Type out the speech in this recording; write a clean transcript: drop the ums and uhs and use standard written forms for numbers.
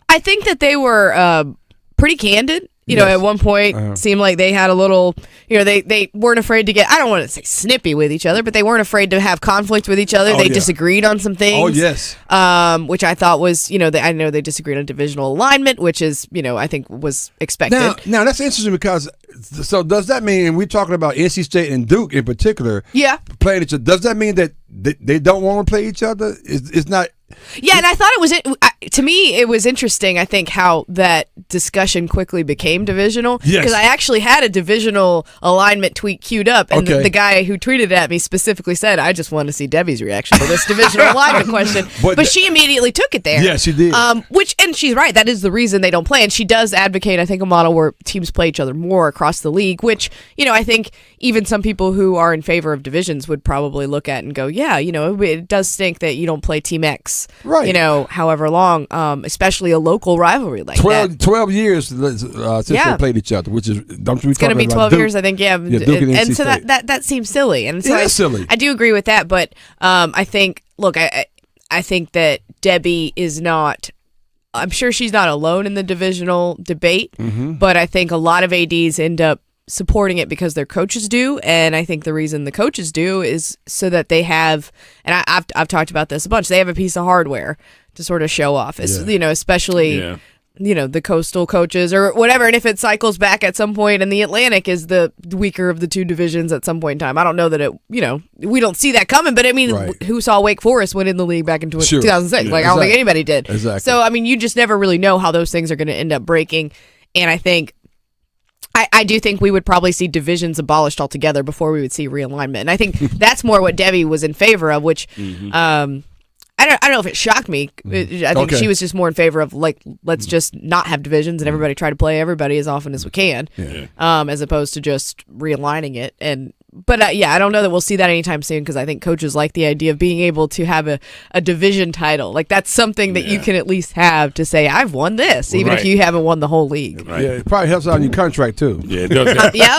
I think that they were pretty candid. You know, at one point, seemed like they had a little, they weren't afraid to get, I don't want to say snippy with each other, but they weren't afraid to have conflict with each other. They disagreed on some things. Oh, yes. Which I thought was, I know they disagreed on divisional alignment, which is, I think was expected. Now that's interesting because, so does that mean, and we're talking about NC State and Duke in particular, playing each other, does that mean that they don't want to play each other? It's not. Yeah, and I thought it was, to me, it was interesting, I think, how that discussion quickly became divisional. Yes. Because I actually had a divisional alignment tweet queued up, and the guy who tweeted at me specifically said, I just want to see Debbie's reaction to this divisional alignment question. But she immediately took it there. Yeah, she did. And she's right, that is the reason they don't play. And she does advocate, I think, a model where teams play each other more across the league, which, I think even some people who are in favor of divisions would probably look at and go, yeah, it does stink that you don't play Team X. Right. However long, especially a local rivalry like 12 years since they played each other, which is, don't we? It's going to be 12 years, I think, Duke and and so that seems silly. And so that's silly. I do agree with that, but I think, look, I think that Debbie is not, I'm sure she's not alone in the divisional debate, but I think a lot of ADs end up supporting it because their coaches do, and I think the reason the coaches do is so that they have, and I've talked about this a bunch, they have a piece of hardware to sort of show off, especially the coastal coaches or whatever, and if it cycles back at some point and the Atlantic is the weaker of the two divisions at some point in time, I don't know that it, we don't see that coming, but I mean, who saw Wake Forest win in the league back in 2006? Yeah, I don't think anybody did. Exactly. So, I mean, you just never really know how those things are going to end up breaking, and I think I do think we would probably see divisions abolished altogether before we would see realignment. And I think that's more what Debbie was in favor of, which I don't know if it shocked me. I think she was just more in favor of, like, let's just not have divisions and everybody try to play everybody as often as we can, as opposed to just realigning it. But I don't know that we'll see that anytime soon because I think coaches like the idea of being able to have a division title. Like, that's something that you can at least have to say, I've won this, even if you haven't won the whole league. Right. Yeah, it probably helps out in your contract, too. Yeah, it does. Yep.